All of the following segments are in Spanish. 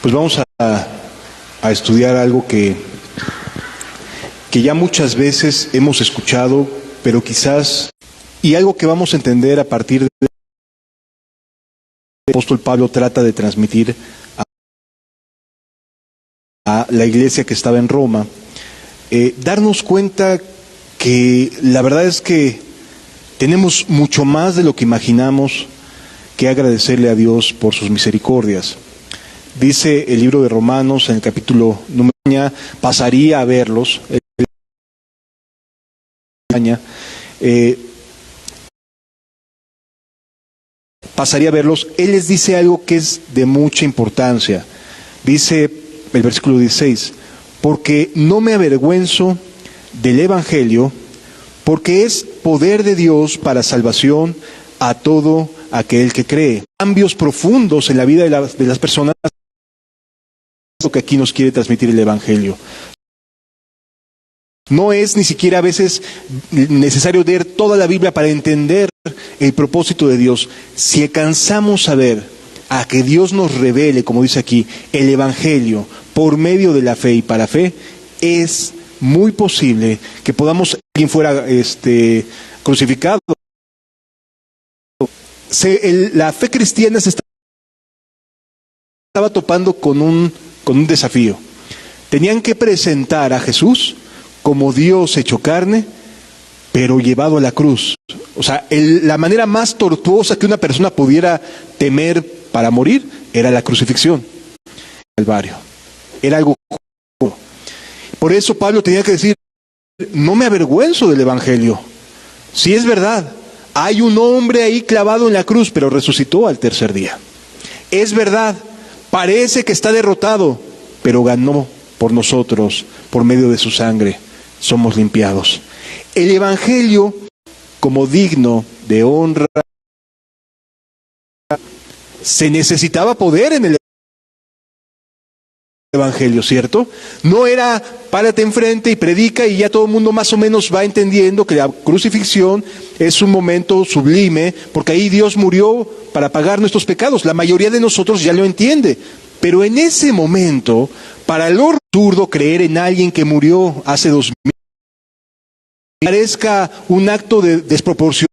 Pues vamos a estudiar algo que ya muchas veces hemos escuchado, pero quizás, y algo que vamos a entender a partir de el apóstol Pablo trata de transmitir a la iglesia que estaba en Roma, darnos cuenta que la verdad es que tenemos mucho más de lo que imaginamos que agradecerle a Dios por sus misericordias. Dice el libro de Romanos en el capítulo número 1, pasaría a verlos, pasaría a verlos, él les dice algo que es de mucha importancia. Dice el versículo 16, porque no me avergüenzo del Evangelio, porque es poder de Dios para salvación a todo aquel que cree. Cambios profundos en la vida de las personas, lo que aquí nos quiere transmitir el Evangelio. No es ni siquiera a veces necesario leer toda la Biblia para entender el propósito de Dios. Si alcanzamos a ver a que Dios nos revele, como dice aquí, el Evangelio por medio de la fe y para fe, es muy posible que podamos, quien fuera crucificado. La fe cristiana se estaba topando con un desafío. Tenían que presentar a Jesús como Dios hecho carne, pero llevado a la cruz. O sea, la manera más tortuosa que una persona pudiera temer para morir era la crucifixión. Calvario. Era algo. Por eso Pablo tenía que decir, no me avergüenzo del Evangelio. Si es verdad, hay un hombre ahí clavado en la cruz, pero resucitó al tercer día. Es verdad, parece que está derrotado, pero ganó por nosotros, por medio de su sangre. Somos limpiados. El Evangelio, como digno de honra, se necesitaba poder en el Evangelio, ¿cierto? No era párate enfrente y predica y ya todo el mundo más o menos va entendiendo que la crucifixión es un momento sublime, porque ahí Dios murió para pagar nuestros pecados. La mayoría de nosotros ya lo entiende, pero en ese momento, para el absurdo creer en alguien que murió hace 2000, parezca un acto desproporcionado,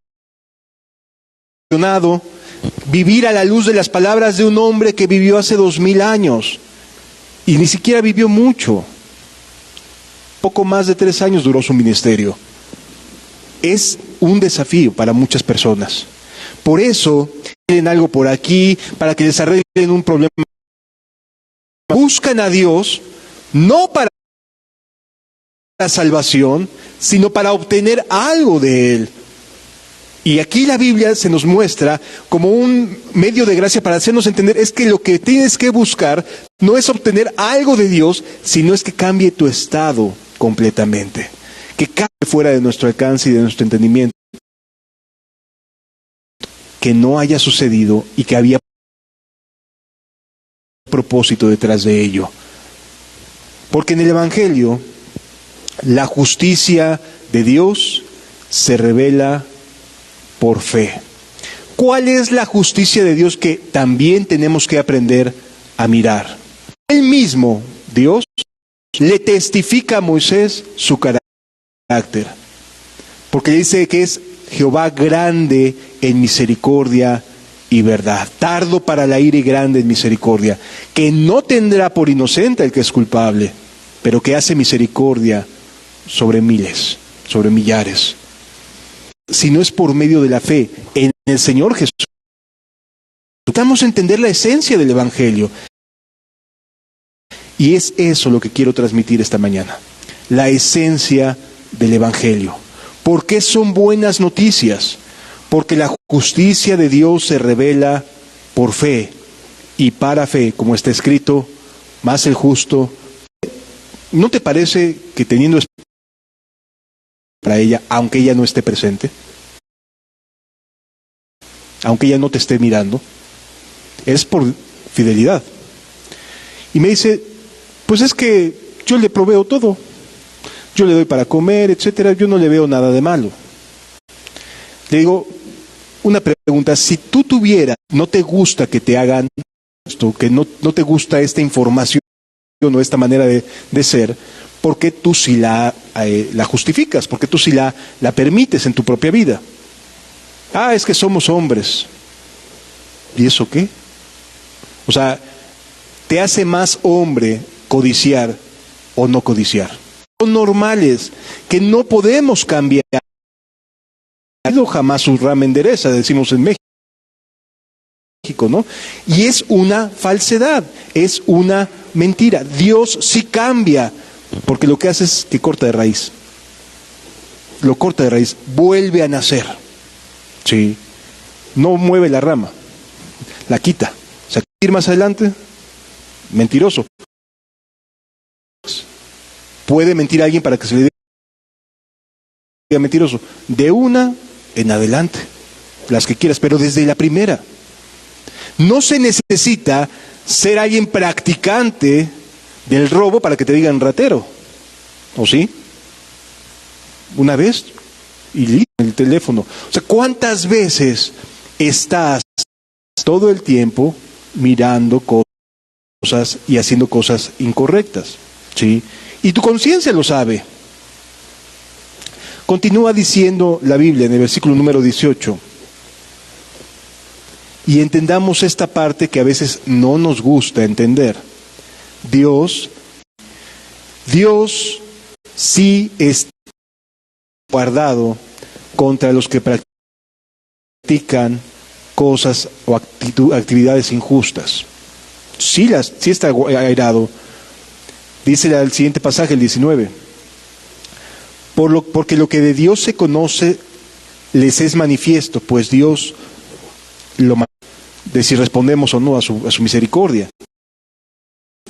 vivir a la luz de las palabras de un hombre que vivió hace 2000 años. Y ni siquiera vivió mucho. Poco más de 3 años duró su ministerio. Es un desafío para muchas personas. Por eso, tienen algo por aquí, para que les arreglen un problema. Buscan a Dios, no para la salvación, sino para obtener algo de Él. Y aquí la Biblia se nos muestra como un medio de gracia para hacernos entender, es que lo que tienes que buscar no es obtener algo de Dios, sino es que cambie tu estado completamente, que cambie fuera de nuestro alcance y de nuestro entendimiento, que no haya sucedido y que había propósito detrás de ello. Porque en el Evangelio, la justicia de Dios se revela por fe. ¿Cuál es la justicia de Dios que también tenemos que aprender a mirar? Él mismo, Dios, le testifica a Moisés su carácter, porque dice que es Jehová grande en misericordia y verdad, tardo para la ira y grande en misericordia, que no tendrá por inocente al que es culpable, pero que hace misericordia sobre miles, sobre millares. Si no es por medio de la fe en el Señor Jesús. Necesitamos entender la esencia del Evangelio. Y es eso lo que quiero transmitir esta mañana. La esencia del Evangelio. ¿Por qué son buenas noticias? Porque la justicia de Dios se revela por fe y para fe, como está escrito, más el justo. ¿No te parece que teniendo para ella, aunque ella no esté presente, aunque ella no te esté mirando, es por fidelidad? Y me dice, pues es que yo le proveo todo, yo le doy para comer, etcétera, yo no le veo nada de malo. Le digo, una pregunta, si tú tuvieras, no te gusta que te hagan esto, que no te gusta esta información o esta manera de ser, porque tú sí la justificas, porque tú sí la permites en tu propia vida. Es que somos hombres. ¿Y eso qué? O sea, ¿te hace más hombre codiciar o no codiciar? Son normales, que no podemos cambiar. Jamás su rama endereza, decimos en México, ¿no? Y es una falsedad, es una mentira. Dios sí cambia, porque lo que hace es que corta de raíz. Lo corta de raíz, vuelve a nacer. Sí. No mueve la rama, la quita. O sea, ir más adelante, mentiroso. Puede mentir a alguien para que se le diga mentiroso. De una en adelante, las que quieras, pero desde la primera. No se necesita ser alguien practicante del robo para que te digan ratero. ¿O sí? Una vez y listo, el teléfono. O sea, ¿cuántas veces estás todo el tiempo mirando cosas y haciendo cosas incorrectas? ¿Sí? Y tu conciencia lo sabe. Continúa diciendo la Biblia en el versículo número 18. Y entendamos esta parte que a veces no nos gusta entender. Dios sí está guardado contra los que practican cosas o actividades injustas. Sí está airado. Dice el siguiente pasaje, el 19. Porque lo que de Dios se conoce les es manifiesto, pues Dios lo manifiesta, de si respondemos o no a su misericordia.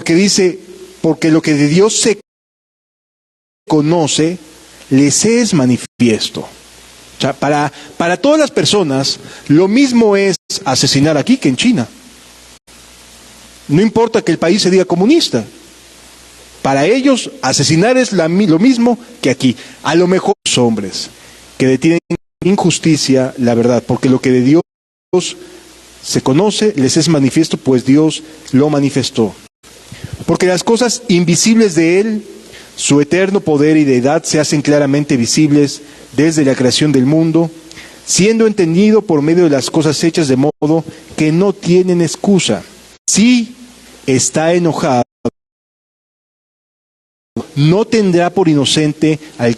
Que dice, porque lo que de Dios se conoce les es manifiesto. O sea, para todas las personas, lo mismo es asesinar aquí que en China. No importa que el país se diga comunista. Para ellos, asesinar es lo mismo que aquí. A lo mejor los hombres que detienen injusticia la verdad, porque lo que de Dios se conoce les es manifiesto, pues Dios lo manifestó. Porque las cosas invisibles de Él, su eterno poder y deidad, se hacen claramente visibles desde la creación del mundo, siendo entendido por medio de las cosas hechas, de modo que no tienen excusa. Si está enojado, no tendrá por inocente al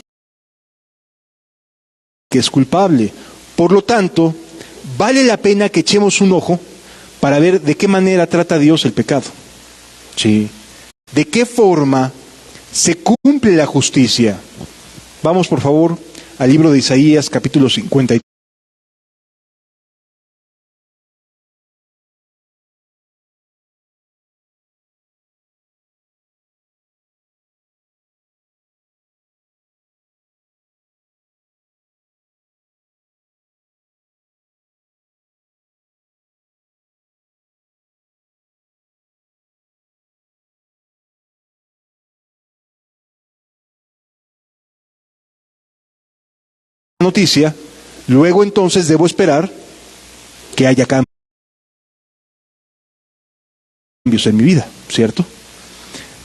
que es culpable. Por lo tanto, vale la pena que echemos un ojo para ver de qué manera trata Dios el pecado. Sí. ¿De qué forma se cumple la justicia? Vamos, por favor, al libro de Isaías, capítulo 53. Noticia, luego entonces debo esperar que haya cambios en mi vida, ¿cierto?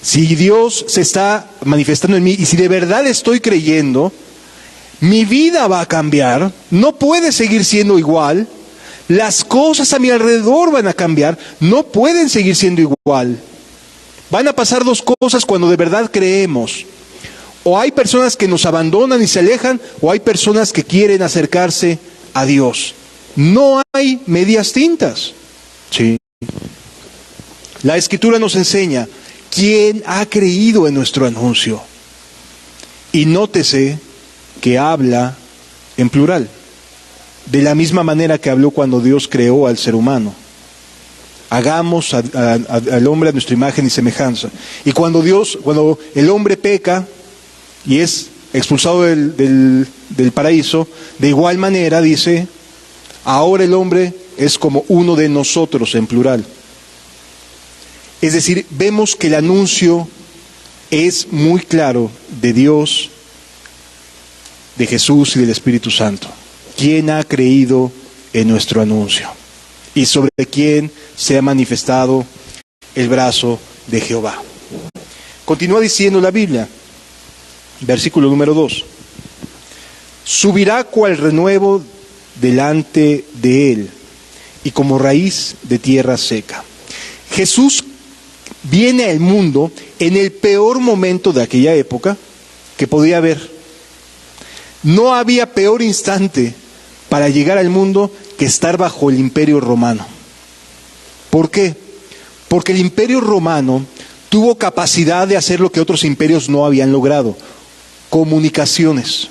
Si Dios se está manifestando en mí y si de verdad estoy creyendo, mi vida va a cambiar, no puede seguir siendo igual, las cosas a mi alrededor van a cambiar, no pueden seguir siendo igual. Van a pasar dos cosas cuando de verdad creemos. O hay personas que nos abandonan y se alejan, o hay personas que quieren acercarse a Dios. No hay medias tintas. Sí. La Escritura nos enseña quién ha creído en nuestro anuncio. Y nótese que habla en plural, de la misma manera que habló cuando Dios creó al ser humano. Hagamos al hombre a nuestra imagen y semejanza. Y cuando el hombre peca y es expulsado del paraíso, de igual manera dice, ahora el hombre es como uno de nosotros, en plural. Es decir, vemos que el anuncio es muy claro de Dios, de Jesús y del Espíritu Santo. ¿Quién ha creído en nuestro anuncio? y sobre quien se ha manifestado el brazo de Jehová. Continúa diciendo la Biblia, versículo número 2. Subirá cual renuevo delante de él, y como raíz de tierra seca. Jesús viene al mundo en el peor momento de aquella época que podía haber. No había peor instante para llegar al mundo que estar bajo el Imperio Romano. ¿Por qué? Porque el Imperio Romano tuvo capacidad de hacer lo que otros imperios no habían logrado: comunicaciones,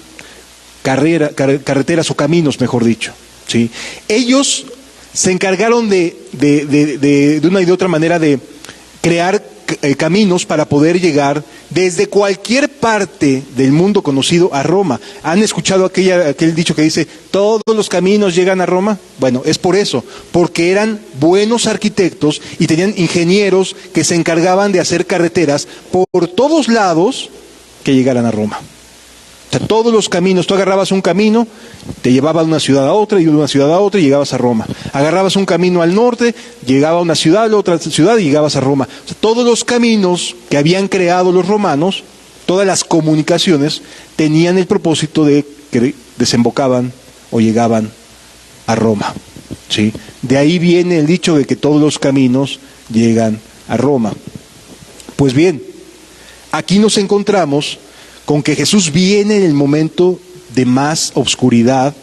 carreteras o caminos, mejor dicho, ¿sí? Ellos se encargaron de una y de otra manera de crear caminos para poder llegar desde cualquier parte del mundo conocido a Roma. ¿Han escuchado aquel dicho que dice, todos los caminos llegan a Roma? Bueno, es por eso, porque eran buenos arquitectos y tenían ingenieros que se encargaban de hacer carreteras por todos lados que llegaran a Roma. O sea, todos los caminos, tú agarrabas un camino, te llevaba de una ciudad a otra y de una ciudad a otra y llegabas a Roma. Agarrabas un camino al norte, llegaba a una ciudad, a la otra ciudad y llegabas a Roma. O sea, todos los caminos que habían creado los romanos, todas las comunicaciones, tenían el propósito de que desembocaban o llegaban a Roma, ¿sí? De ahí viene el dicho de que todos los caminos llegan a Roma. Pues bien, aquí nos encontramos con que Jesús viene en el momento de más obscuridad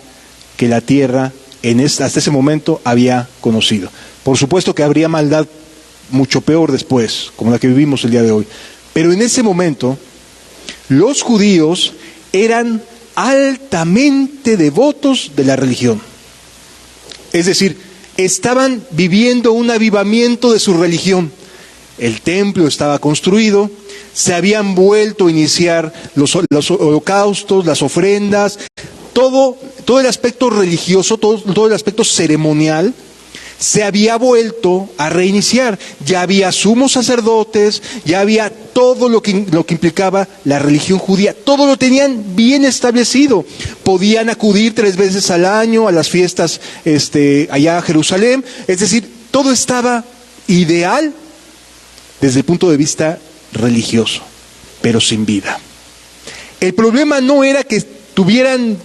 que la tierra hasta ese momento había conocido. Por supuesto que habría maldad mucho peor después, como la que vivimos el día de hoy. Pero en ese momento, los judíos eran altamente devotos de la religión. Es decir, estaban viviendo un avivamiento de su religión. El templo estaba construido, se habían vuelto a iniciar los holocaustos, las ofrendas, todo el aspecto religioso, todo el aspecto ceremonial, se había vuelto a reiniciar. Ya había sumos sacerdotes, ya había todo lo que implicaba la religión judía, todo lo tenían bien establecido. Podían acudir 3 veces al año a las fiestas allá a Jerusalén, es decir, todo estaba ideal desde el punto de vista religioso, pero sin vida. El problema no era que tuvieran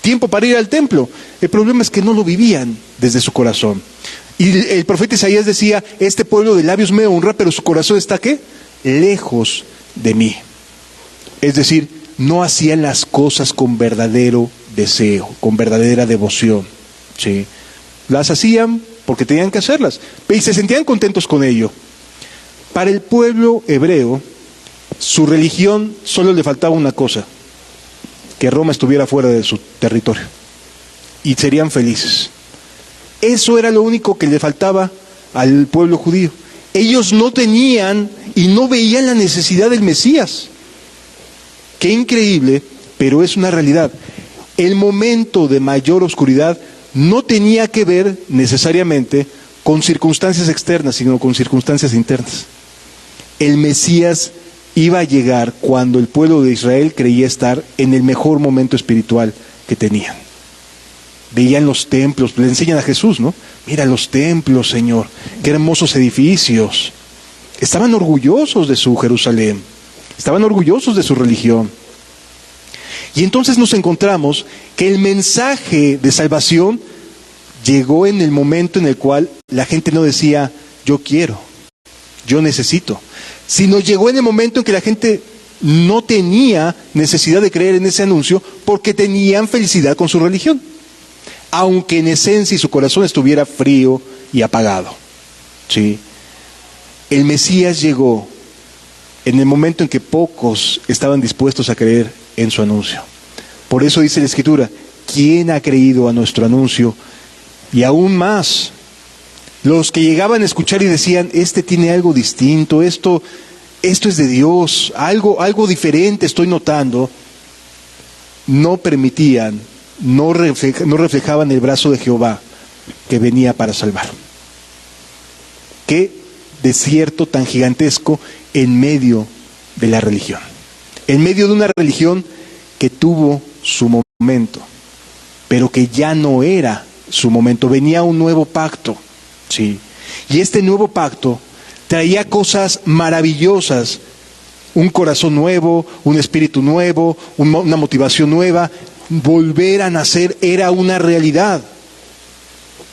tiempo para ir al templo, el problema es que no lo vivían desde su corazón. Y el profeta Isaías decía, este pueblo de labios me honra, pero su corazón está ¿qué? Lejos de mí. Es decir, no hacían las cosas con verdadero deseo, con verdadera devoción, ¿sí? Las hacían porque tenían que hacerlas, y se sentían contentos con ello. Para el pueblo hebreo, su religión solo le faltaba una cosa: que Roma estuviera fuera de su territorio, y serían felices. Eso era lo único que le faltaba al pueblo judío. Ellos no tenían y no veían la necesidad del Mesías. Qué increíble, pero es una realidad. El momento de mayor oscuridad no tenía que ver necesariamente con circunstancias externas, sino con circunstancias internas. El Mesías iba a llegar cuando el pueblo de Israel creía estar en el mejor momento espiritual que tenían. Veían los templos, le enseñan a Jesús, ¿no? Mira los templos, Señor, qué hermosos edificios. Estaban orgullosos de su Jerusalén, estaban orgullosos de su religión. Y entonces nos encontramos que el mensaje de salvación llegó en el momento en el cual la gente no decía, yo quiero, yo necesito, sino llegó en el momento en que la gente no tenía necesidad de creer en ese anuncio porque tenían felicidad con su religión, aunque en esencia su corazón estuviera frío y apagado, ¿sí? El Mesías llegó en el momento en que pocos estaban dispuestos a creer en su anuncio. Por eso dice la Escritura, ¿quién ha creído a nuestro anuncio? Y aún más, los que llegaban a escuchar y decían, este tiene algo distinto, esto es de Dios, algo diferente estoy notando, no permitían, no reflejaban el brazo de Jehová que venía para salvar. Qué desierto tan gigantesco en medio de la religión, en medio de una religión que tuvo su momento, pero que ya no era su momento. Venía un nuevo pacto, ¿sí? Y este nuevo pacto traía cosas maravillosas. Un corazón nuevo, un espíritu nuevo, una motivación nueva. Volver a nacer era una realidad.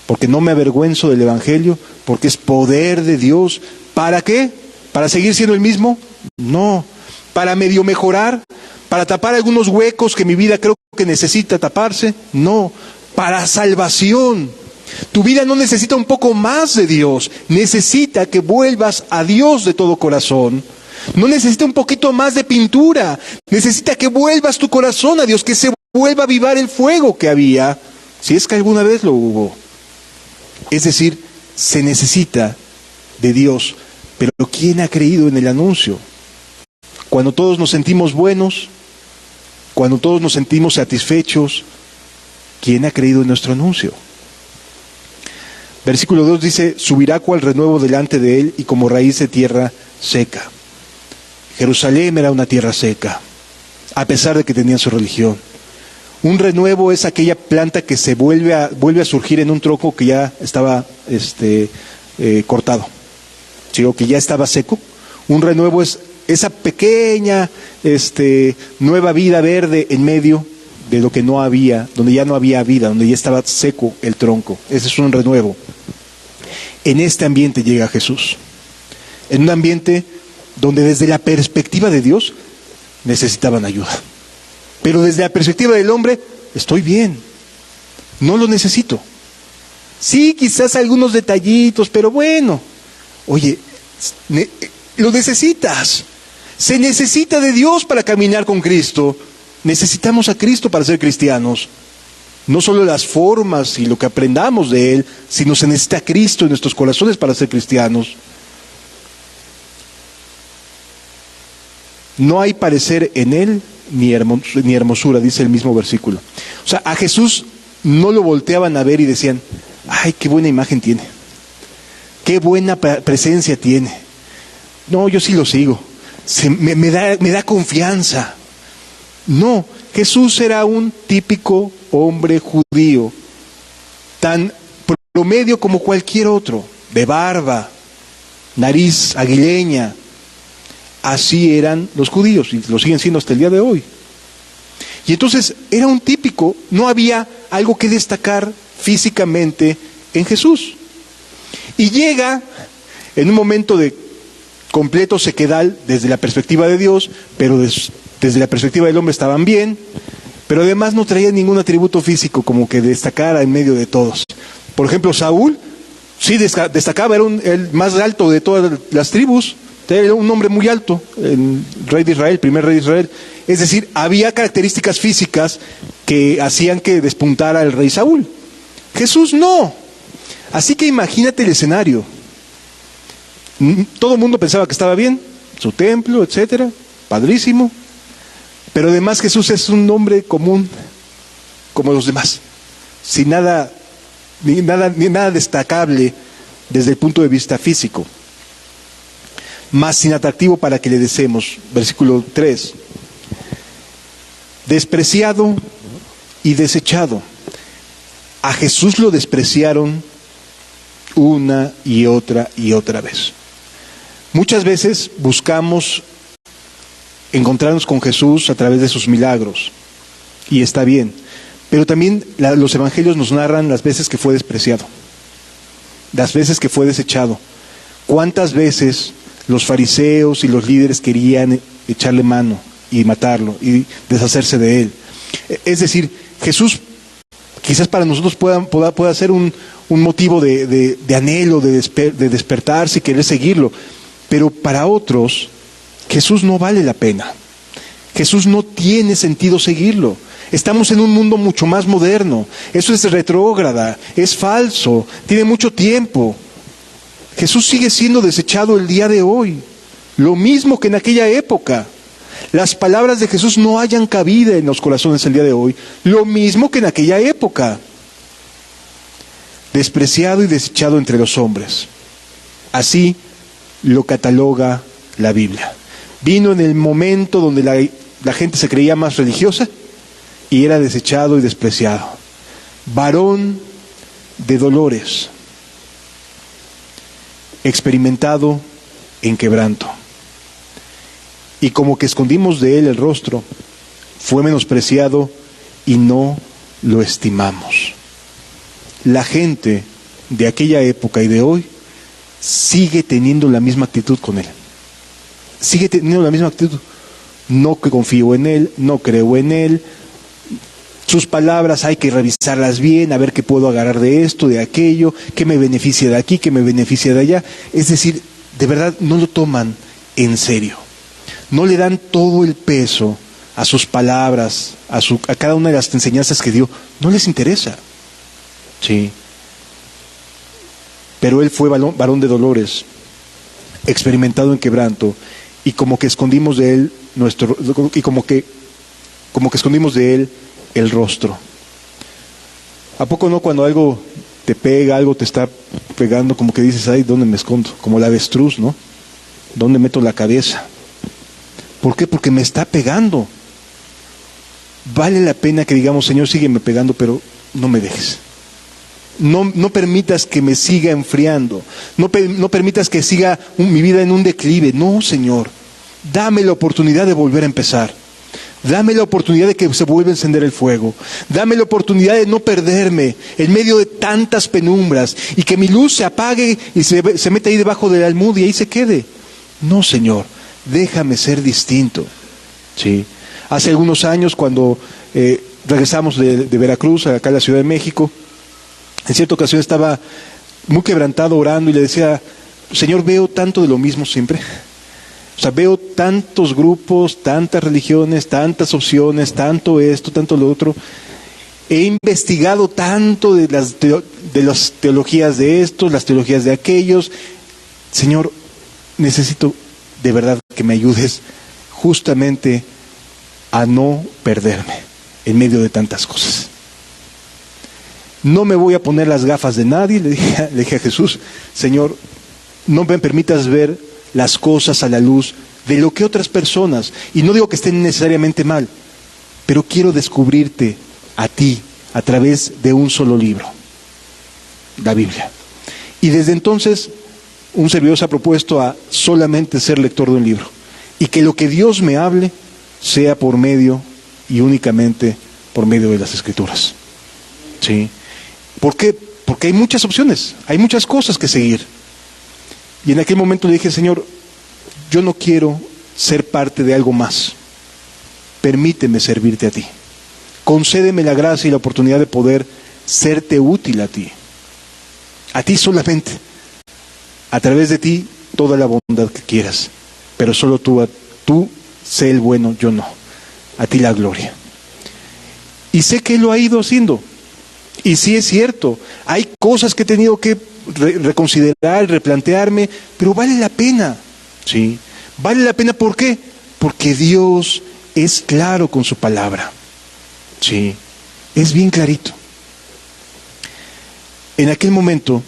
Porque no me avergüenzo del Evangelio, porque es poder de Dios. ¿Para qué? ¿Para seguir siendo el mismo? No. ¿Para medio mejorar? ¿Para tapar algunos huecos que mi vida creo que necesita taparse? No. Para salvación. Tu vida no necesita un poco más de Dios. Necesita que vuelvas a Dios de todo corazón. No necesita un poquito más de pintura. Necesita que vuelvas tu corazón a Dios, que se vuelva a avivar el fuego que había, si es que alguna vez lo hubo. Es decir, se necesita de Dios. Pero ¿quién ha creído en el anuncio? Cuando todos nos sentimos buenos, cuando todos nos sentimos satisfechos, ¿quién ha creído en nuestro anuncio? Versículo 2 dice, subirá cual renuevo delante de él y como raíz de tierra seca. Jerusalén era una tierra seca, a pesar de que tenían su religión. Un renuevo es aquella planta que se vuelve a surgir en un tronco que ya estaba cortado, ¿sí? O que ya estaba seco. Un renuevo es esa pequeña nueva vida verde en medio de lo que no había, donde ya no había vida, donde ya estaba seco el tronco. Ese es un renuevo. En este ambiente llega Jesús. En un ambiente donde desde la perspectiva de Dios necesitaban ayuda. Pero desde la perspectiva del hombre, estoy bien. No lo necesito. Sí, quizás algunos detallitos, pero bueno. Oye, lo necesitas. Se necesita de Dios para caminar con Cristo. Necesitamos a Cristo para ser cristianos. No solo las formas y lo que aprendamos de Él, sino se necesita a Cristo en nuestros corazones para ser cristianos. No hay parecer en Él ni hermosura, dice el mismo versículo. O sea, a Jesús no lo volteaban a ver y decían, ay, qué buena imagen tiene. Qué buena presencia tiene. No, yo sí lo sigo. Me da confianza. No, Jesús era un típico hombre judío, tan promedio como cualquier otro, de barba, nariz aguileña. Así eran los judíos y lo siguen siendo hasta el día de hoy. Y entonces era un típico, no había algo que destacar físicamente en Jesús. Y llega en un momento de completo sequedal desde la perspectiva de Dios, pero desde la perspectiva del hombre estaban bien, pero además no traía ningún atributo físico como que destacara en medio de todos. Por ejemplo, Saúl sí destacaba, era el más alto de todas las tribus. Era un hombre muy alto, el rey de Israel, primer rey de Israel. Es decir, había características físicas que hacían que despuntara el rey Saúl. Jesús no. Así que imagínate el escenario. Todo el mundo pensaba que estaba bien, su templo, etcétera, padrísimo. Pero además Jesús es un hombre común, como los demás, sin nada destacable desde el punto de vista físico. Más inatractivo para que le deseemos. Versículo 3. Despreciado y desechado. A Jesús lo despreciaron una y otra vez. Muchas veces buscamos encontrarnos con Jesús a través de sus milagros. Y está bien. Pero también los evangelios nos narran las veces que fue despreciado. Las veces que fue desechado. ¿Cuántas veces los fariseos y los líderes querían echarle mano y matarlo y deshacerse de él? Es decir, Jesús quizás para nosotros pueda ser un motivo de anhelo, de despertarse y querer seguirlo, pero para otros Jesús no vale la pena. Jesús no tiene sentido seguirlo. Estamos en un mundo mucho más moderno. Eso es retrógrada, es falso, tiene mucho tiempo. Jesús sigue siendo desechado el día de hoy, lo mismo que en aquella época. Las palabras de Jesús no hayan cabida en los corazones el día de hoy, lo mismo que en aquella época. Despreciado y desechado entre los hombres. Así lo cataloga la Biblia. Vino en el momento donde la gente se creía más religiosa y era desechado y despreciado. Varón de dolores, experimentado en quebranto. Y como que escondimos de él el rostro, fue menospreciado y no lo estimamos. La gente de aquella época y de hoy sigue teniendo la misma actitud con él. Sigue teniendo la misma actitud. No confío en él, no creo en él. Sus palabras hay que revisarlas bien, a ver qué puedo agarrar de esto, de aquello, qué me beneficia de aquí, qué me beneficia de allá. Es decir, de verdad no lo toman en serio. No le dan todo el peso a sus palabras, a cada una de las enseñanzas que dio. No les interesa. Sí. Pero él fue varón de dolores, experimentado en quebranto, y como que escondimos de él como que escondimos de él el rostro. ¿A poco no cuando algo te pega, algo te está pegando, como que dices, ay, ¿dónde me escondo? Como la avestruz, ¿no? ¿Dónde meto la cabeza? ¿Por qué? Porque me está pegando. Vale la pena que digamos, Señor, sígueme pegando, pero no me dejes. No permitas que me siga enfriando. No permitas que siga mi vida en un declive. No, Señor. Dame la oportunidad de volver a empezar. Dame la oportunidad de que se vuelva a encender el fuego. Dame la oportunidad de no perderme en medio de tantas penumbras y que mi luz se apague y se meta ahí debajo del almud y ahí se quede. No, Señor. Déjame ser distinto. Sí. Hace algunos años, cuando regresamos de Veracruz, acá a la Ciudad de México, en cierta ocasión estaba muy quebrantado orando y le decía, Señor, veo tanto de lo mismo siempre. O sea, veo tantos grupos, tantas religiones, tantas opciones, tanto esto, tanto lo otro. He investigado tanto de las teologías de estos, las teologías de aquellos. Señor, necesito de verdad que me ayudes justamente a no perderme en medio de tantas cosas. No me voy a poner las gafas de nadie, le dije a Jesús, Señor, no me permitas ver las cosas a la luz de lo que otras personas, y no digo que estén necesariamente mal, pero quiero descubrirte a ti a través de un solo libro, la Biblia. Y desde entonces un servidor se ha propuesto a solamente ser lector de un libro, y que lo que Dios me hable sea por medio y únicamente por medio de las Escrituras. ¿Sí? ¿Por qué? Porque hay muchas opciones, hay muchas cosas que seguir. Y en aquel momento le dije, Señor, yo no quiero ser parte de algo más. Permíteme servirte a ti. Concédeme la gracia y la oportunidad de poder serte útil a ti. A ti solamente. A través de ti, toda la bondad que quieras. Pero solo tú sé el bueno, yo no. A ti la gloria. Y sé que Él lo ha ido haciendo. Y sí es cierto, hay cosas que he tenido que reconsiderar, replantearme, pero vale la pena. ¿Sí? Vale la pena, ¿por qué? Porque Dios es claro con su palabra. ¿Sí? Es bien clarito. En aquel momento,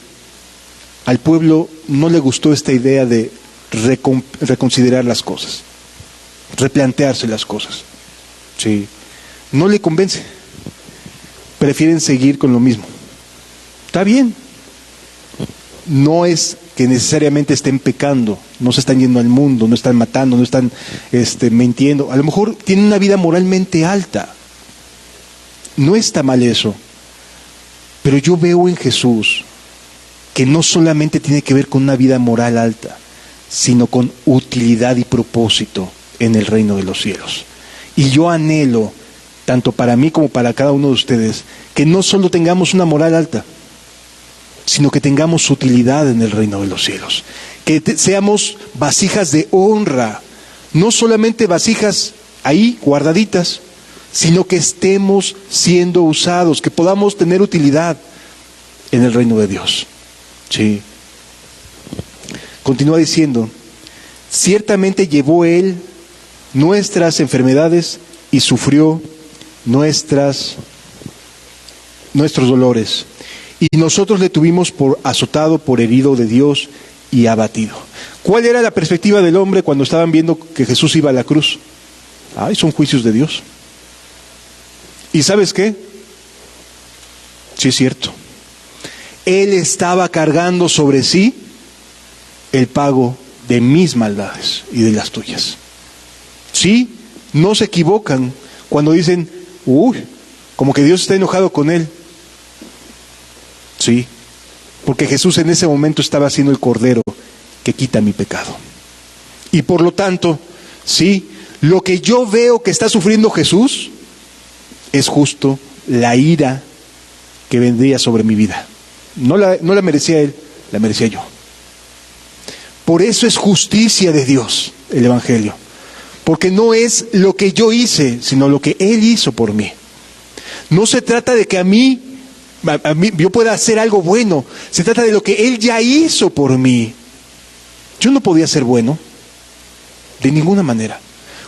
al pueblo no le gustó esta idea de reconsiderar las cosas, replantearse las cosas. ¿Sí? No le convence. Prefieren seguir con lo mismo. Está bien. No es que necesariamente estén pecando, no se están yendo al mundo, no están matando, no están mintiendo. A lo mejor tienen una vida moralmente alta. No está mal eso. Pero yo veo en Jesús que no solamente tiene que ver con una vida moral alta, sino con utilidad y propósito en el reino de los cielos. Y yo anhelo, tanto para mí como para cada uno de ustedes, que no solo tengamos una moral alta, sino que tengamos utilidad en el reino de los cielos. Que seamos vasijas de honra, no solamente vasijas ahí guardaditas, sino que estemos siendo usados, que podamos tener utilidad en el reino de Dios. Sí. Continúa diciendo, ciertamente llevó Él nuestras enfermedades y sufrió nuestros dolores. Y nosotros le tuvimos por azotado, por herido de Dios y abatido. ¿Cuál era la perspectiva del hombre cuando estaban viendo que Jesús iba a la cruz? Ay, son juicios de Dios. ¿Y sabes qué? Sí es cierto. Él estaba cargando sobre sí el pago de mis maldades y de las tuyas. Sí, no se equivocan cuando dicen, como que Dios está enojado con él. Sí, porque Jesús en ese momento estaba siendo el cordero que quita mi pecado. Y por lo tanto, sí, lo que yo veo que está sufriendo Jesús es justo la ira que vendría sobre mi vida. No la merecía él, la merecía yo. Por eso es justicia de Dios el Evangelio. Porque no es lo que yo hice, sino lo que Él hizo por mí. No se trata de que a mí yo pueda hacer algo bueno. Se trata de lo que Él ya hizo por mí. Yo no podía ser bueno, de ninguna manera.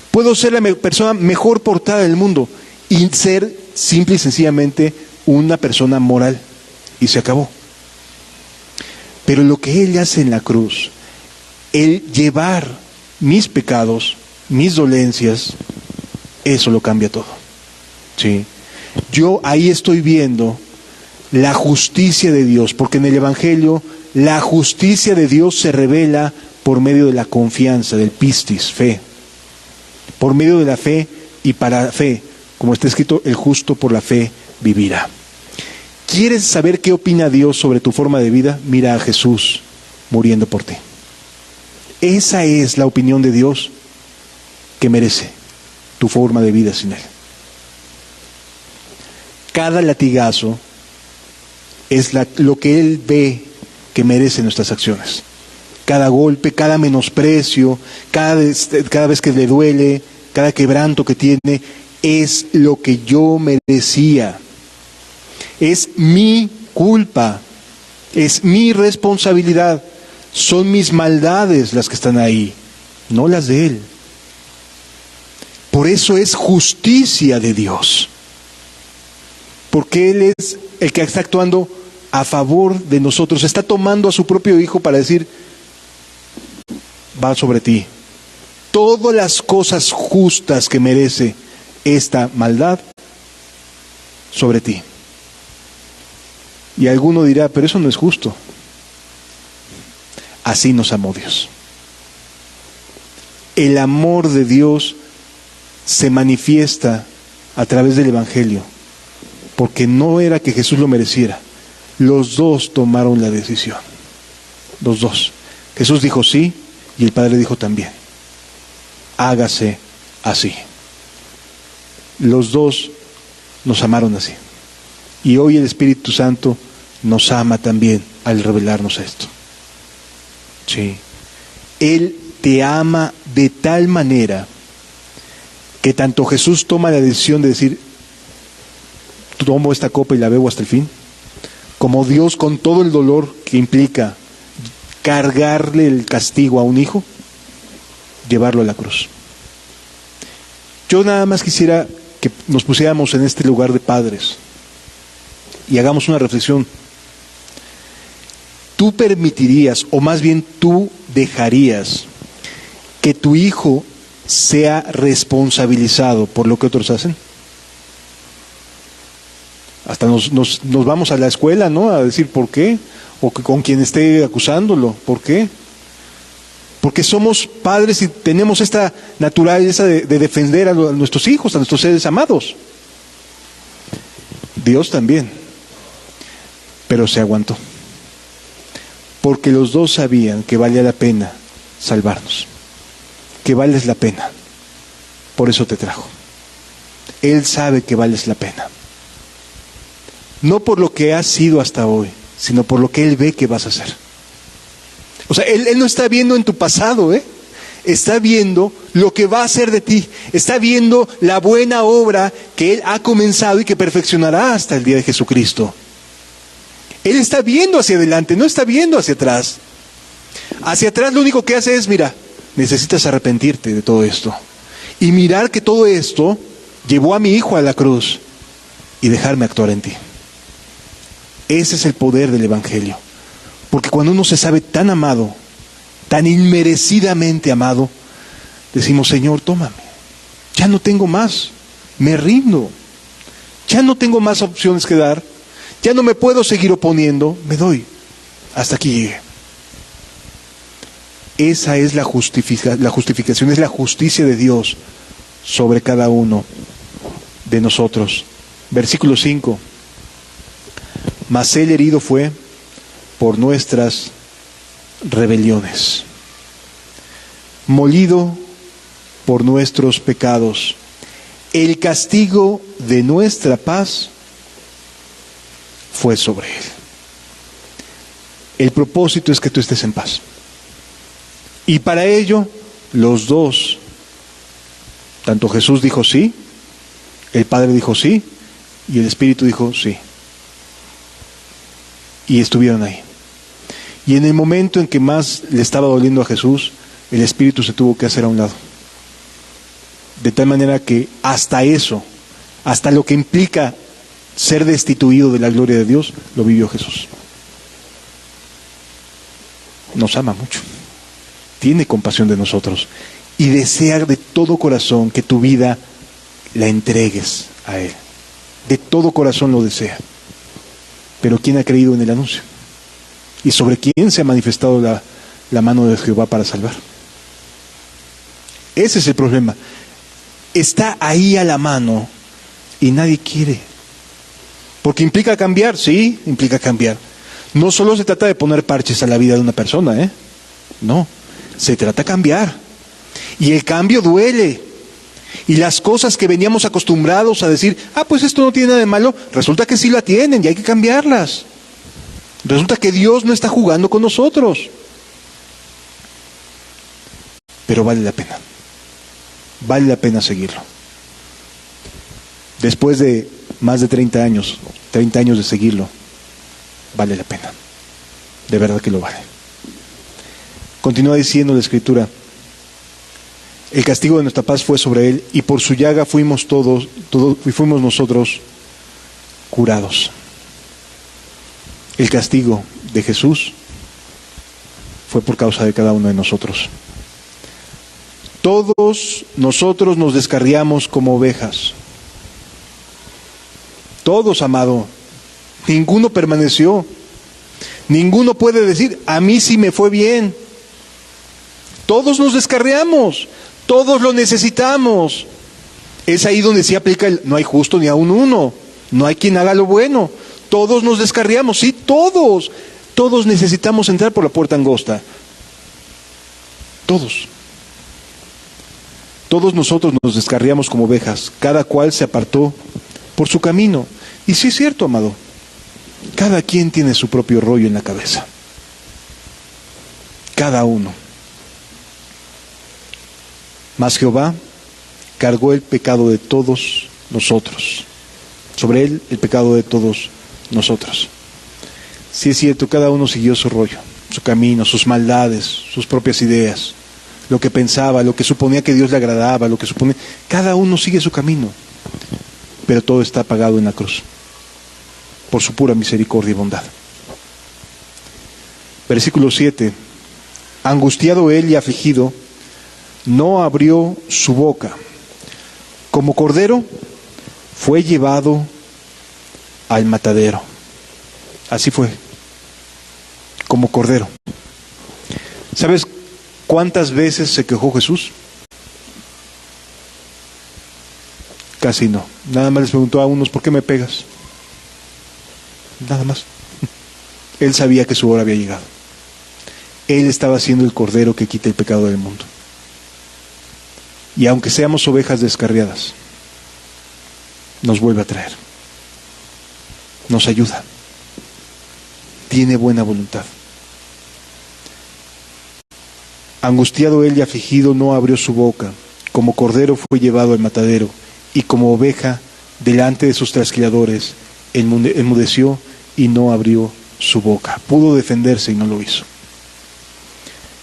Puedo ser la persona mejor portada del mundo y ser simple y sencillamente una persona moral. Y se acabó. Pero lo que Él hace en la cruz, el llevar mis pecados, mis dolencias, eso lo cambia todo. ¿Sí? Yo ahí estoy viendo la justicia de Dios, porque en el Evangelio la justicia de Dios se revela por medio de la confianza, del pistis, fe. Por medio de la fe y para fe, como está escrito, el justo por la fe vivirá. ¿Quieres saber qué opina Dios sobre tu forma de vida? Mira a Jesús muriendo por ti. Esa es la opinión de Dios que merece tu forma de vida sin Él. Cada latigazo es lo que Él ve que merece nuestras acciones. Cada golpe, cada menosprecio, cada vez que le duele, cada quebranto que tiene, es lo que yo merecía. Es mi culpa, es mi responsabilidad. Son mis maldades las que están ahí, no las de Él. Por eso es justicia de Dios. Porque Él es el que está actuando a favor de nosotros. Está tomando a su propio Hijo para decir, va sobre ti. Todas las cosas justas que merece esta maldad, sobre ti. Y alguno dirá, pero eso no es justo. Así nos amó Dios. El amor de Dios se manifiesta a través del Evangelio, porque no era que Jesús lo mereciera. Los dos tomaron la decisión. Los dos. Jesús dijo sí y el Padre dijo también. Hágase así. Los dos nos amaron así. Y hoy el Espíritu Santo nos ama también al revelarnos esto. Sí. Él te ama de tal manera que tanto Jesús toma la decisión de decir, tomo esta copa y la bebo hasta el fin, como Dios con todo el dolor que implica cargarle el castigo a un hijo, llevarlo a la cruz. Yo nada más quisiera que nos pusiéramos en este lugar de padres y hagamos una reflexión. ¿Tú permitirías, o más bien tú dejarías, que tu hijo sea responsabilizado por lo que otros hacen? Hasta nos vamos a la escuela, ¿no? A decir por qué, o que con quien esté acusándolo, ¿por qué? Porque somos padres y tenemos esta naturaleza de defender a nuestros hijos, a nuestros seres amados. Dios también, pero se aguantó. Porque los dos sabían que valía la pena salvarnos, que vales la pena. Por eso te trajo. Él sabe que vales la pena. No por lo que has sido hasta hoy, sino por lo que Él ve que vas a hacer. O sea, Él no está viendo en tu pasado, está viendo lo que va a hacer de ti. Está viendo la buena obra que Él ha comenzado y que perfeccionará hasta el día de Jesucristo. Él está viendo hacia adelante, no está viendo hacia atrás. Hacia atrás lo único que hace es, mira, necesitas arrepentirte de todo esto. Y mirar que todo esto llevó a mi hijo a la cruz y dejarme actuar en ti. Ese es el poder del Evangelio. Porque cuando uno se sabe tan amado, tan inmerecidamente amado, decimos, Señor, tómame. Ya no tengo más, me rindo. Ya no tengo más opciones que dar. Ya no me puedo seguir oponiendo, me doy. Hasta aquí llegué. Esa es la justificación, es la justicia de Dios sobre cada uno de nosotros. Versículo 5. Mas Él herido fue por nuestras rebeliones, molido por nuestros pecados. El castigo de nuestra paz fue sobre Él. El propósito es que tú estés en paz. Y para ello, los dos, tanto Jesús dijo sí, el Padre dijo sí, y el Espíritu dijo sí. Y estuvieron ahí. Y en el momento en que más le estaba doliendo a Jesús, el Espíritu se tuvo que hacer a un lado. De tal manera que hasta eso, hasta lo que implica ser destituido de la gloria de Dios, lo vivió Jesús. Nos ama mucho. Tiene compasión de nosotros. Y desea de todo corazón que tu vida la entregues a Él. De todo corazón lo desea. Pero ¿quién ha creído en el anuncio? ¿Y sobre quién se ha manifestado la mano de Jehová para salvar? Ese es el problema. Está ahí a la mano y nadie quiere. Porque implica cambiar, sí, implica cambiar. No solo se trata de poner parches a la vida de una persona, no, se trata de cambiar. Y el cambio duele. Y las cosas que veníamos acostumbrados a decir, pues esto no tiene nada de malo, resulta que sí la tienen y hay que cambiarlas. Resulta que Dios no está jugando con nosotros. Pero vale la pena. Vale la pena seguirlo. Después de más de 30 años de seguirlo, vale la pena. De verdad que lo vale. Continúa diciendo la Escritura: el castigo de nuestra paz fue sobre Él, y por su llaga fuimos fuimos nosotros curados. El castigo de Jesús fue por causa de cada uno de nosotros. Todos nosotros nos descarriamos como ovejas. Todos, amado. Ninguno permaneció. Ninguno puede decir, a mí sí me fue bien. Todos nos descarriamos. Todos lo necesitamos. Es ahí donde se aplica el no hay justo ni aun uno. No hay quien haga lo bueno. Todos nos descarriamos, sí, todos. Todos necesitamos entrar por la puerta angosta. Todos. Todos nosotros nos descarriamos como ovejas. Cada cual se apartó por su camino. Y sí es cierto, amado. Cada quien tiene su propio rollo en la cabeza. Cada uno. Mas Jehová cargó el pecado de todos nosotros. Sobre Él el pecado de todos nosotros. Sí es cierto, cada uno siguió su rollo, su camino, sus maldades, sus propias ideas, lo que pensaba, lo que suponía que Dios le agradaba, lo que suponía. Cada uno sigue su camino, pero todo está pagado en la cruz, por su pura misericordia y bondad. Versículo 7. Angustiado Él y afligido, no abrió su boca. Como cordero, fue llevado al matadero. Así fue, como cordero. ¿Sabes cuántas veces se quejó Jesús? Casi no. Nada más les preguntó a unos, ¿por qué me pegas? Nada más. Él sabía que su hora había llegado. Él estaba siendo el cordero que quita el pecado del mundo. Y aunque seamos ovejas descarriadas, nos vuelve a traer. Nos ayuda. Tiene buena voluntad. Angustiado Él y afligido, no abrió su boca. Como cordero fue llevado al matadero, y como oveja delante de sus trasquiladores enmudeció y no abrió su boca. Pudo defenderse y no lo hizo.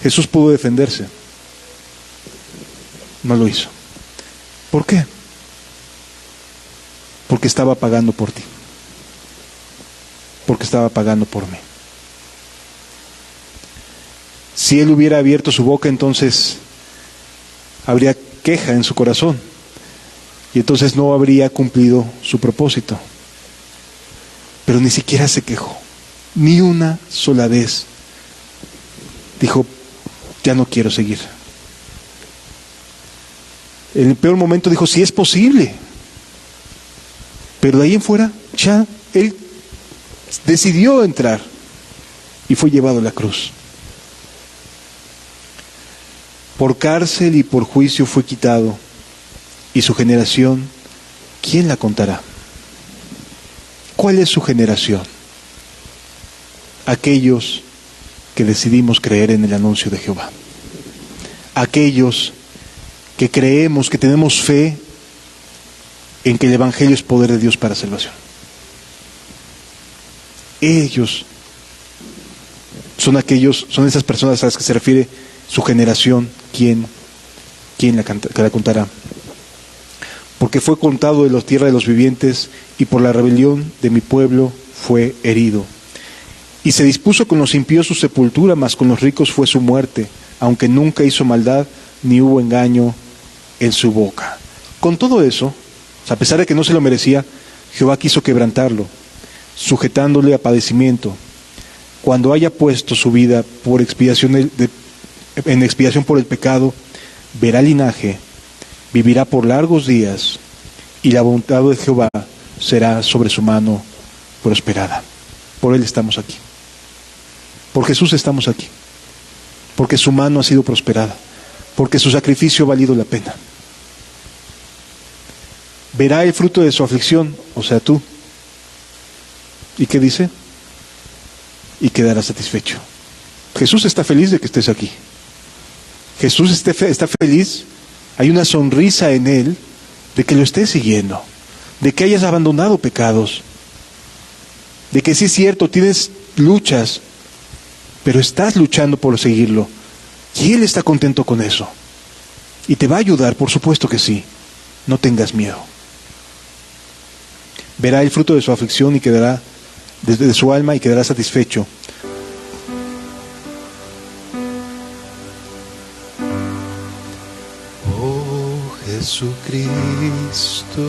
Jesús pudo defenderse. No lo hizo. ¿Por qué? Porque estaba pagando por ti. Porque estaba pagando por mí. Si Él hubiera abierto su boca, entonces habría queja en su corazón. Y entonces no habría cumplido su propósito. pero ni siquiera se quejó, ni una sola vez dijo, ya no quiero seguir. En el peor momento dijo, sí es posible, pero de ahí en fuera ya él decidió entrar y fue llevado a la cruz. Por cárcel y por juicio fue quitado, y su generación, ¿quién la contará? ¿Cuál es su generación? Aquellos que decidimos creer en el anuncio de Jehová. Aquellos que creemos, que tenemos fe en que el Evangelio es poder de Dios para salvación. Ellos son esas personas a las que se refiere su generación. ¿Quién la contará? Porque fue contado de la tierra de los vivientes, y por la rebelión de mi pueblo fue herido. Y se dispuso con los impíos su sepultura, mas con los ricos fue su muerte, aunque nunca hizo maldad, ni hubo engaño en su boca. Con todo eso, a pesar de que no se lo merecía, Jehová quiso quebrantarlo, sujetándole a padecimiento. Cuando haya puesto su vida por expiación en expiación por el pecado, verá linaje, vivirá por largos días, y la voluntad de Jehová será sobre su mano prosperada. Por Él estamos aquí. Por Jesús estamos aquí. Porque su mano ha sido prosperada. Porque su sacrificio ha valido la pena. Verá el fruto de su aflicción, o sea, tú. ¿Y qué dice? Y quedará satisfecho. Jesús está feliz de que estés aquí. Jesús está feliz, hay una sonrisa en Él de que lo estés siguiendo, de que hayas abandonado pecados, de que sí es cierto, tienes luchas, pero estás luchando por seguirlo, y Él está contento con eso, y te va a ayudar, por supuesto que sí, no tengas miedo. Verá el fruto de su aflicción y quedará, de su alma, y quedará satisfecho. Jesucristo,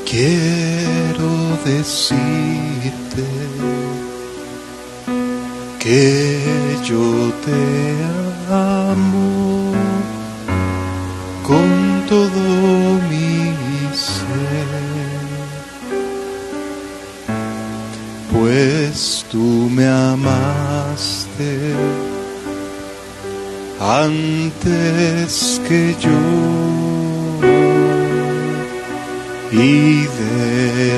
quiero decirte que yo te amo con todo mi ser, pues tú me amaste antes que yo, y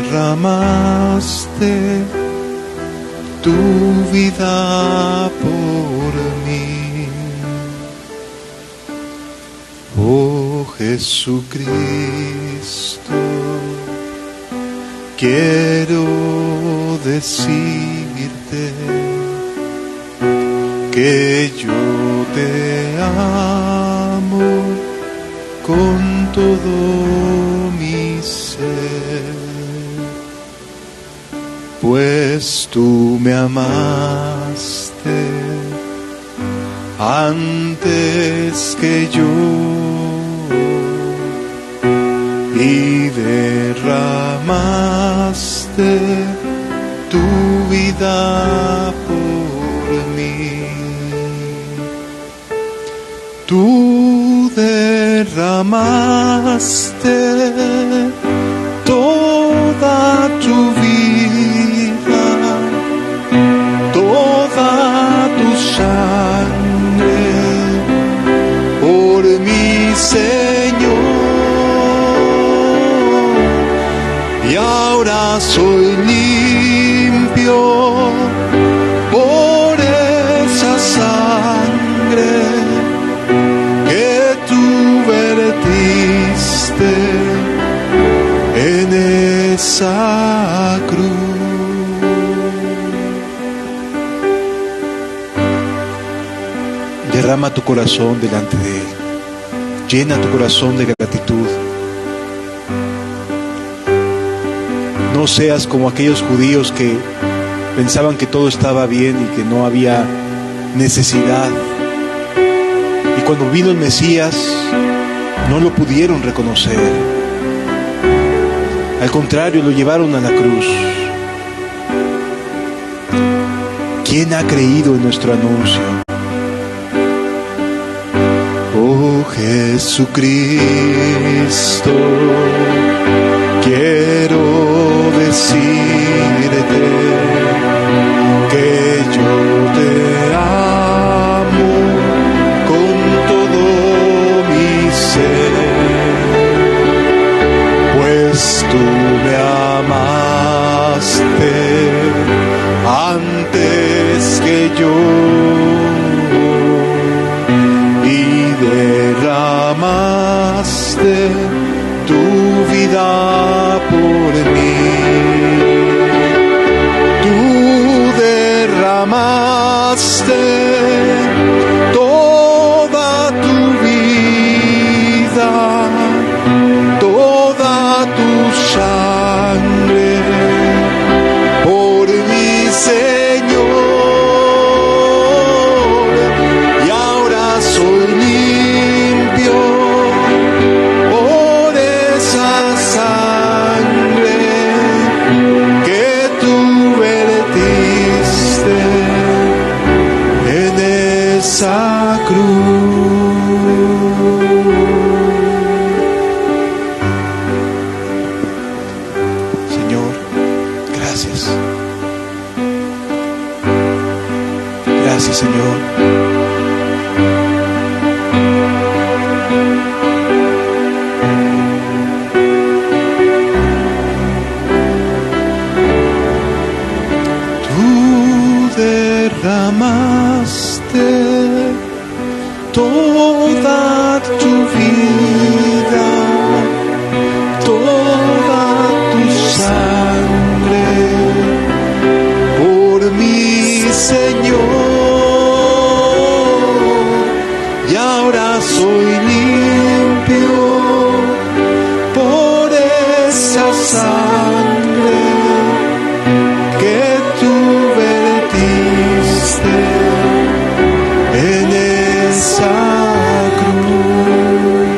derramaste tu vida por mí. Oh Jesucristo, quiero decirte que yo te amo con todo mi ser, pues tú me amaste antes que yo, y derramaste tu vida por mí. Tú derramaste toda tu vida, toda tu sangre por mi Señor, y ahora soy limpio por esa sangre que tú vertiste en esa cruz. Derrama tu corazón delante de Él. Llena tu corazón de gratitud. No seas como aquellos judíos que pensaban que todo estaba bien y que no había necesidad. Y cuando vino el Mesías, no lo pudieron reconocer. Al contrario, lo llevaron a la cruz. ¿Quién ha creído en nuestro anuncio? Oh Jesucristo, quiero decirte que yo te amo con todo mi ser, pues tú me amaste antes que yo y derramaste tu vida por mí. Tú derramaste toda tu vida, toda tu sangre por mi Señor, y ahora soy limpio por esa sangre que tú vertiste en esa cruz. Señor, gracias. Gracias, Señor. Tú derramaste toda tu vida, toda tu sangre por mi Señor, y ahora soy limpio por esa sangre que tú vertiste en esa cruz.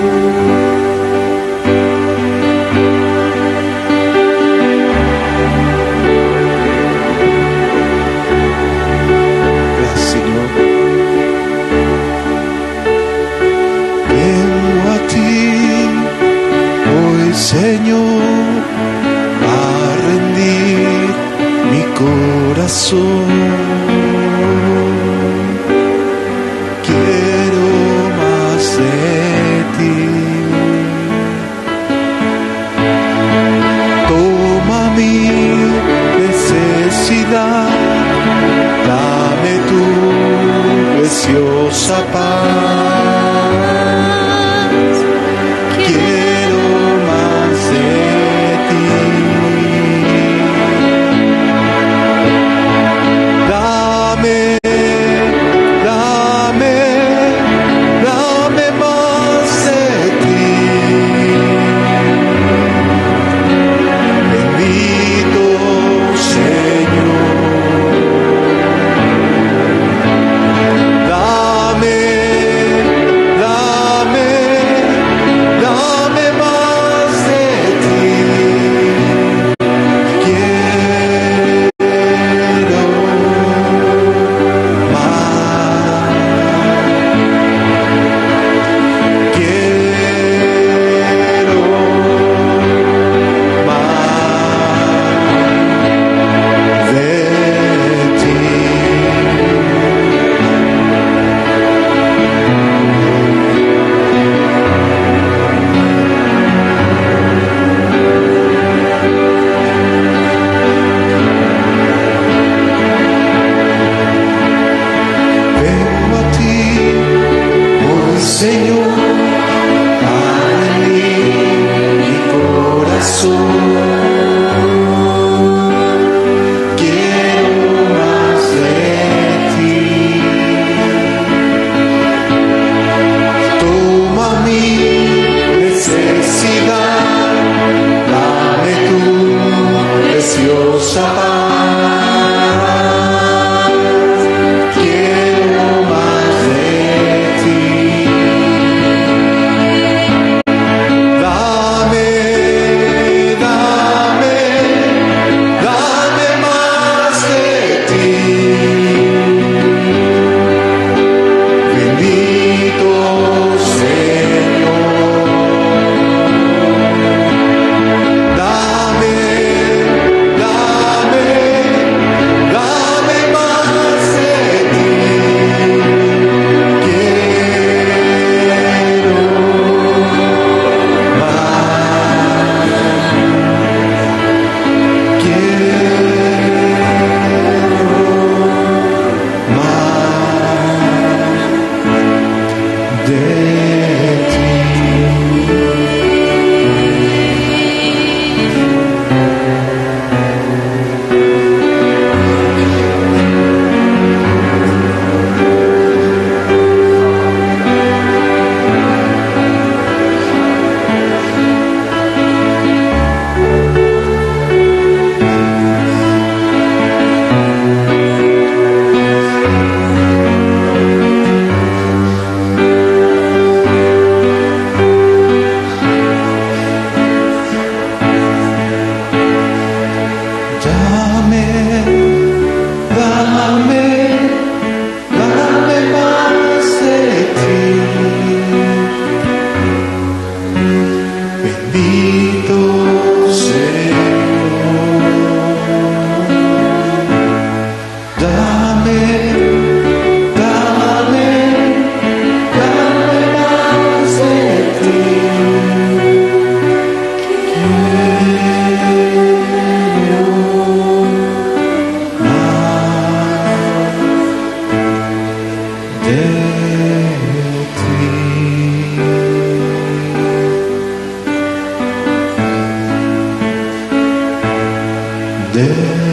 Gracias, Señor. Vengo a ti hoy, Señor, a rendir mi corazón. Quiero más de ti. Toma mi necesidad, dame tu preciosa paz. Quiero más de ti. Dame, dame, dame más de ti. Bendito Señor. Dame, dame, dame más de ti. Quiero más. Quiero más de ti. Vengo a ti, oh Señor, a rendir mi corazón. Quiero más de ti. Toma mi necesidad, dame tu preciosa paz. Quiero más de ti. Dame, dame, de